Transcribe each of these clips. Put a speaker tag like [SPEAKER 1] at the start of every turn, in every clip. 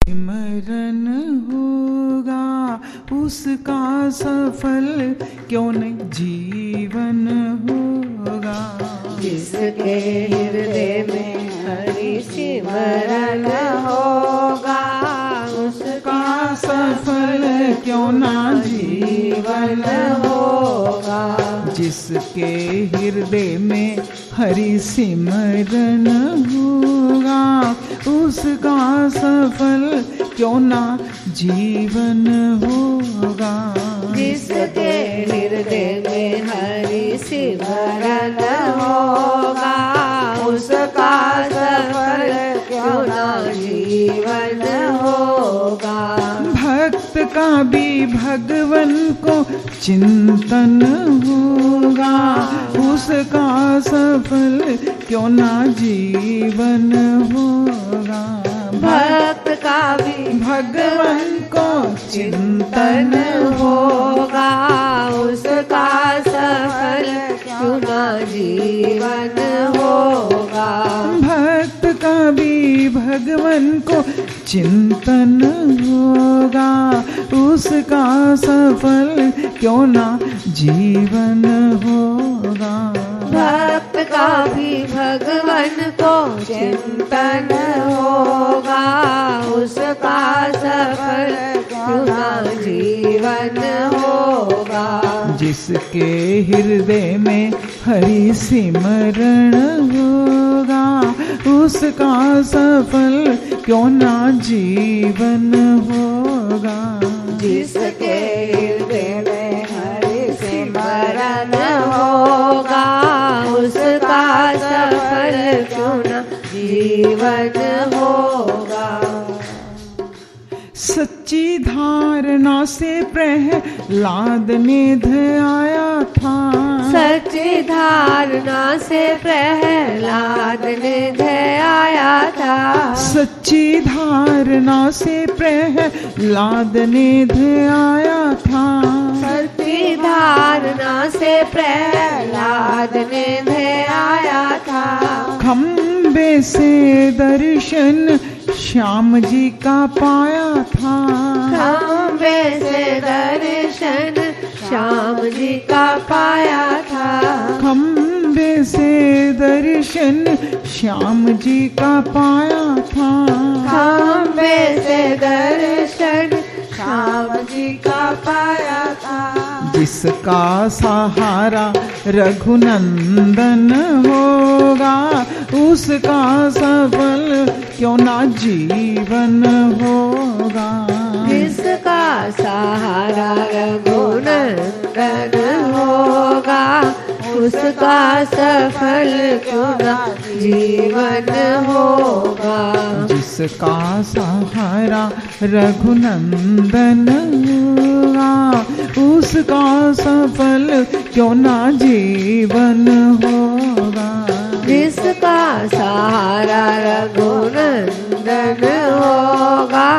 [SPEAKER 1] सिमरन होगा उसका सफल क्यों नहीं जीवन होगा।
[SPEAKER 2] जिसके हृदय में हरि सिमरन होगा उसका
[SPEAKER 1] सफल क्यों ना जीवन
[SPEAKER 2] होगा।
[SPEAKER 1] जिसके हृदय में हरि सिमरन होगा उसका सफल क्यों ना जीवन होगा।
[SPEAKER 2] जिसके हृदय में हरि सिमरन होगा उसका सफल क्यों ना जीवन होगा।
[SPEAKER 1] भक्त का भी भगवन को चिंतन होगा उसका सफल क्यों ना जीवन होगा।
[SPEAKER 2] भक्त का भी
[SPEAKER 1] भगवन को चिंतन
[SPEAKER 2] होगा उसका सफल क्यों ना जीवन होगा।
[SPEAKER 1] भक्त का भी भगवन को चिंतन होगा उसका सफल क्यों ना जीवन होगा।
[SPEAKER 2] भक्त का भी भगवन को चिंतन होगा उसका सफल क्यों ना जीवन होगा।
[SPEAKER 1] जिसके हृदय में हरि सिमरण होगा उसका सफल क्यों ना जीवन होगा।
[SPEAKER 2] जिसके हृदय में हरि सिमरन होगा उसका सफल क्यों ना जीवन होगा।
[SPEAKER 1] सच्ची धारणा से प्रहलाद निध आया था।
[SPEAKER 2] सच्ची धारणा से प्रहलाद निध आया था।
[SPEAKER 1] सच्ची धारणा से प्रहलाद निध आया था।
[SPEAKER 2] सच्ची धारणा से प्रहलाद निध आया था।
[SPEAKER 1] खम्बे से दर्शन श्याम जी का पाया था।
[SPEAKER 2] खम्बे से दर्शन श्याम जी का पाया था।
[SPEAKER 1] खम्बे से दर्शन श्याम जी का पाया था।
[SPEAKER 2] खम्बे से दर्शन श्याम जी का पाया था।
[SPEAKER 1] जिसका सहारा रघुनंदन होगा उसका सफल क्यों ना जीवन होगा।
[SPEAKER 2] जिसका सहारा रघुनंदन होगा उसका सफल क्यों ना जीवन होगा।
[SPEAKER 1] जिसका सहारा रघुनंदन होगा उसका सफल क्यों ना जीवन होगा।
[SPEAKER 2] जिसका सहारा रघुनंदन होगा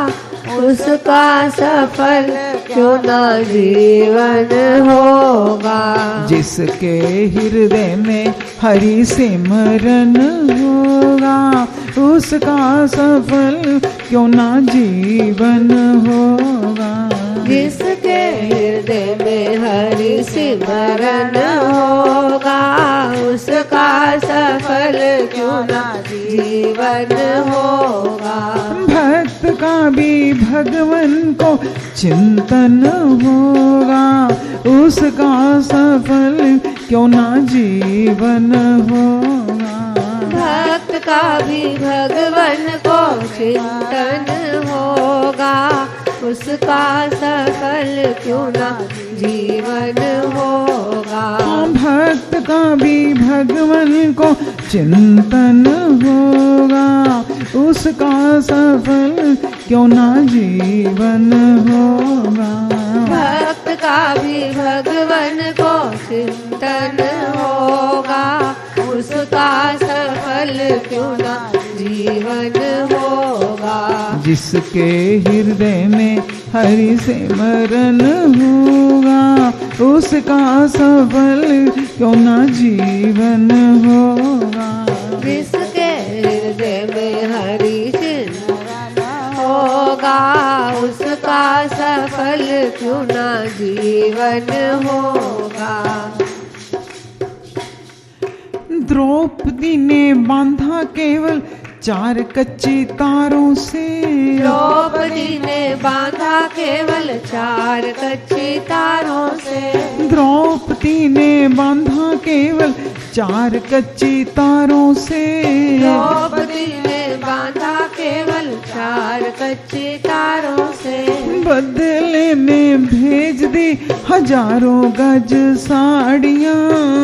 [SPEAKER 2] उसका सफल क्यों ना जीवन होगा।
[SPEAKER 1] जिसके हृदय में हरि सिमरन होगा उसका सफल क्यों ना जीवन होगा।
[SPEAKER 2] जिसके हृदय में हरि सिमरन होगा उसका सफल क्यों ना जीवन होगा।
[SPEAKER 1] भक्त का भी भगवन को चिंतन होगा उसका सफल क्यों ना जीवन होगा।
[SPEAKER 2] भक्त का भी भगवन को चिंतन होगा उसका सफल क्यों ना जीवन होगा।
[SPEAKER 1] भक्त का भी भगवन को चिंतन होगा उसका सफल क्यों ना जीवन होगा।
[SPEAKER 2] भक्त का भी भगवन को चिंतन होगा उसका सफल क्यों ना जीवन होगा।
[SPEAKER 1] जिसके हृदय में हरि सिमरन होगा उसका सफल क्यों ना जीवन होगा।
[SPEAKER 2] जिसके हृदय में हरि सिमरन होगा जीवन होगा।
[SPEAKER 1] द्रौपदी ने बांधा केवल 4 कच्ची तारों से।
[SPEAKER 2] द्रौपदी ने बांधा केवल 4 कच्ची तारों से।
[SPEAKER 1] द्रौपदी ने बांधा केवल 4 कच्ची तारों से।
[SPEAKER 2] द्रौपदी ने बांधा केवल 4 कच्ची तारों से।
[SPEAKER 1] बदले में भेज दी हजारों गज साड़ियाँ।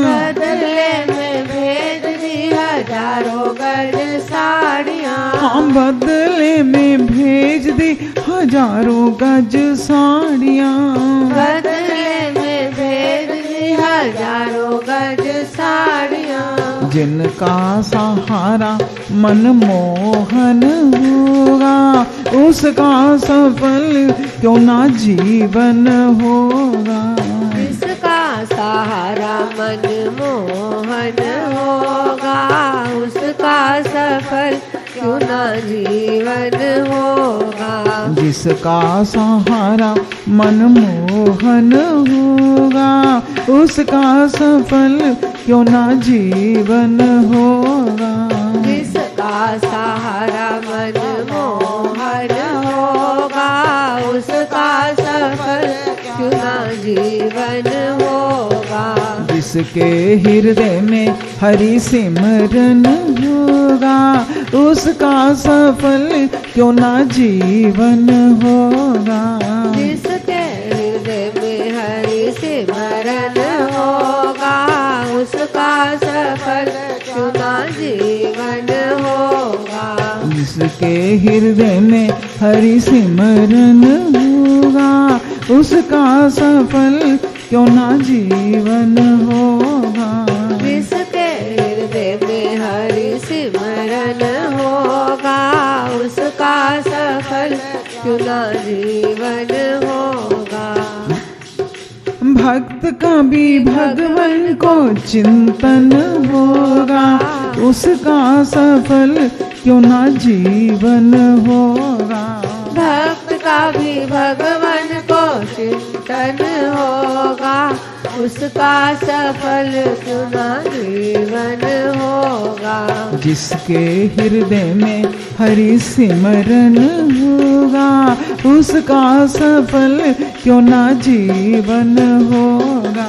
[SPEAKER 2] बदले में भेज दी हजारों गज साड़ियाँ।
[SPEAKER 1] हाँ, बदले में भेज दी हजारों गज साड़ियाँ।
[SPEAKER 2] बदले में भेज दी हजारों गज साड़ियाँ।
[SPEAKER 1] जिनका सहारा मनमोहन होगा, उसका सफल क्यों ना जीवन होगा।
[SPEAKER 2] जिसका सहारा मनमोहन होगा, उसका सफल क्यों ना जीवन होगा।
[SPEAKER 1] जिसका सहारा मनमोहन होगा, उसका सफल क्यों ना जीवन होगा।
[SPEAKER 2] जिसका सहारा मनमोहन होगा, उसका सफल क्यों ना जीवन होगा।
[SPEAKER 1] जिसके हृदय में हरि सिमरन होगा, उसका सफल क्यों ना जीवन होगा।
[SPEAKER 2] जिसके हृदय में हरि सिमरन होगा, उसका सफल क्यों ना जीवन होगा।
[SPEAKER 1] जिसके हृदय में हरि सिमरन होगा, उसका सफल क्यों ना जीवन होगा।
[SPEAKER 2] जिसके हृदय में हरि सिमरन होगा, उसका सफल क्यों ना जीवन होगा।
[SPEAKER 1] भक्त का भी भगवान को चिंतन होगा, उसका सफल क्यों ना जीवन होगा।
[SPEAKER 2] भक्त का भी भगवान को चिंतन होगा, उसका सफल क्यों ना जीवन होगा।
[SPEAKER 1] जिसके हृदय में हरि सिमरन होगा, उसका सफल क्यों ना जीवन होगा।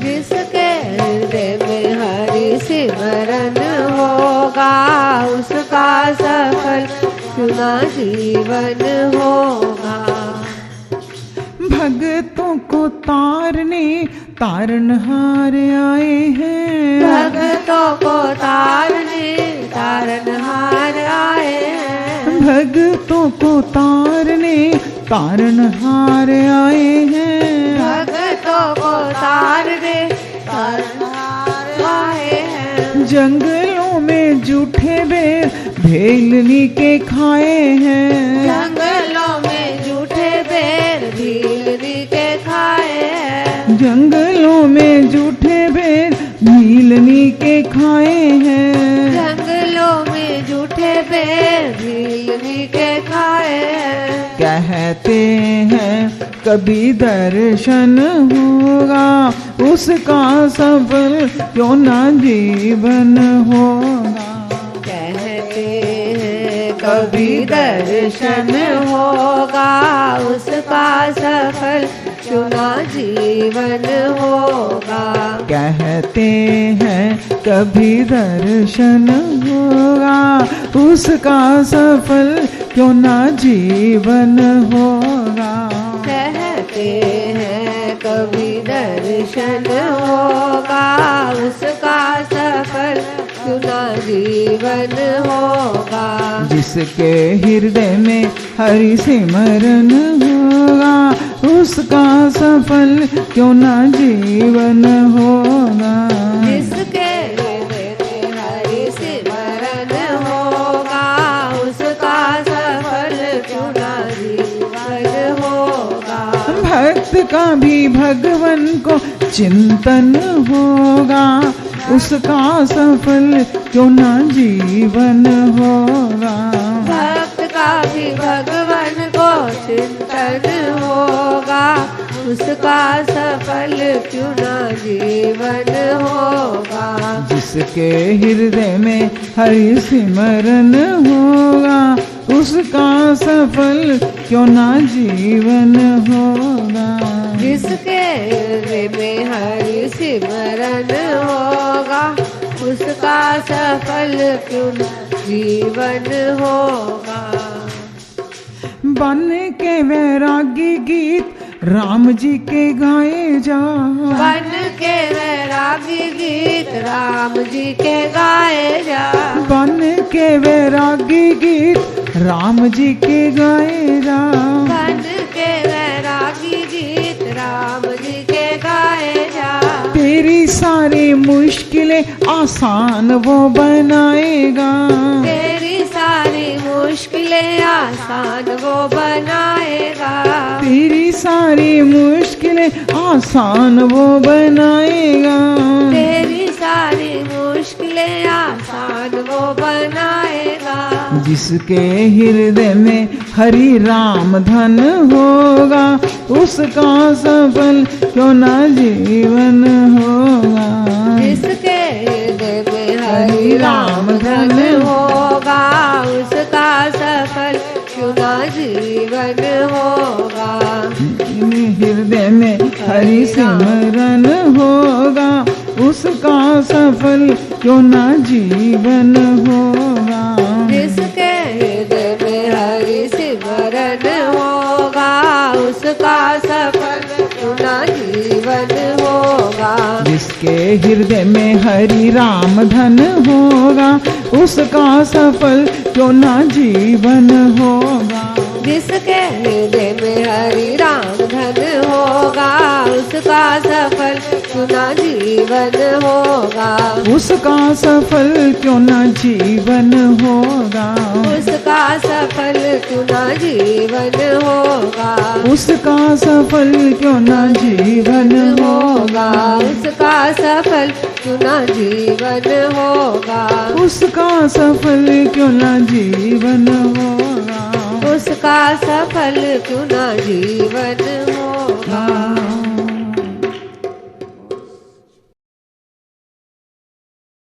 [SPEAKER 2] जिसके हृदय में हरि सिमरन होगा, उसका सफल क्यों ना जीवन होगा।
[SPEAKER 1] भक्तों को तारने तारनहार आए हैं।
[SPEAKER 2] भक्तों को तारने तारनहार आए हैं।
[SPEAKER 1] भक्तों को तारने तारनहार आए हैं।
[SPEAKER 2] भक्तों को तारने तारनहार आए हैं।
[SPEAKER 1] जंगलों में जूठे बेर भेलनी के खाए हैं।
[SPEAKER 2] जंगलों में जूठे बेर भीलनी के खाए हैं।
[SPEAKER 1] जंगलों में जूठे बेर भीलनी के खाए हैं।
[SPEAKER 2] जंगलों में जूठे बेर भीलनी के खाए हैं।
[SPEAKER 1] कहते हैं कभी दर्शन होगा, उसका सफल क्यों ना जीवन होगा।
[SPEAKER 2] कहते हैं कभी दर्शन होगा, उसका सफल क्यों ना जीवन होगा।
[SPEAKER 1] कहते हैं कभी दर्शन होगा, उसका सफल क्यों ना जीवन होगा।
[SPEAKER 2] कहते हैं कभी दर्शन होगा, उसका सफल क्यों ना जीवन होगा।
[SPEAKER 1] जिसके हृदय में हरि सिमरन होगा, उसका सफल क्यों ना जीवन होगा।
[SPEAKER 2] जिसके हृदय में हरि सिमरन होगा, उसका सफल क्यों ना जीवन होगा।
[SPEAKER 1] भक्त का भी भगवान को चिंतन होगा, उसका सफल क्यों ना जीवन होगा।
[SPEAKER 2] भक्त का भी भगवान को चिंतन होगा, उसका सफल क्यों ना जीवन होगा।
[SPEAKER 1] जिसके हृदय में हरि सिमरन होगा उसका सफल क्यों ना जीवन होगा।
[SPEAKER 2] जिसके हृदय में हरि सिमरन होगा उसका सफल क्यों न जीवन होगा।
[SPEAKER 1] बन के वैरागी गीत राम जी के गाए जा।
[SPEAKER 2] बन के वैरागी गीत राम जी के गाए जा।
[SPEAKER 1] बन के वैरागी गीत राम जी के गाए जा।
[SPEAKER 2] बन के वैरागी गीत राम जी के गाए जा।
[SPEAKER 1] तेरी सारी मुश्किलें आसान वो बनाएगा।
[SPEAKER 2] तेरी सारी मुश्किलें आसान वो बनाएगा।
[SPEAKER 1] तेरी सारी मुश्किलें आसान वो बनाएगा।
[SPEAKER 2] तेरी सारी मुश्किलें आसान वो बनाएगा।
[SPEAKER 1] जिसके हृदय में हरि राम धन होगा उसका सफल क्यों ना जीवन होगा।
[SPEAKER 2] जिसके हृदय में हरि राम धन होगा उसका सफल क्यों ना जीवन होगा।
[SPEAKER 1] हृदय में हरि सिमरन होगा उसका सफल क्यों ना जीवन होगा।
[SPEAKER 2] जिसके हृदय में हरि सिमरन होगा उसका सफल क्यों ना जीवन होगा।
[SPEAKER 1] जिसके हृदय में हरि राम धन होगा उसका सफल क्यों ना जीवन होगा।
[SPEAKER 2] जिसके हृदय में हरि राम धन होगा उसका सफल क्यों ना जीवन होगा।
[SPEAKER 1] उसका सफल क्यों ना जीवन होगा।
[SPEAKER 2] उसका सफल क्यों ना जीवन होगा।
[SPEAKER 1] उसका सफल क्यों ना जीवन होगा।
[SPEAKER 2] उसका सफल क्यों ना जीवन होगा।
[SPEAKER 1] उसका सफल क्यों ना जीवन होगा।
[SPEAKER 2] उसका सफल क्यों ना जीवन होगा।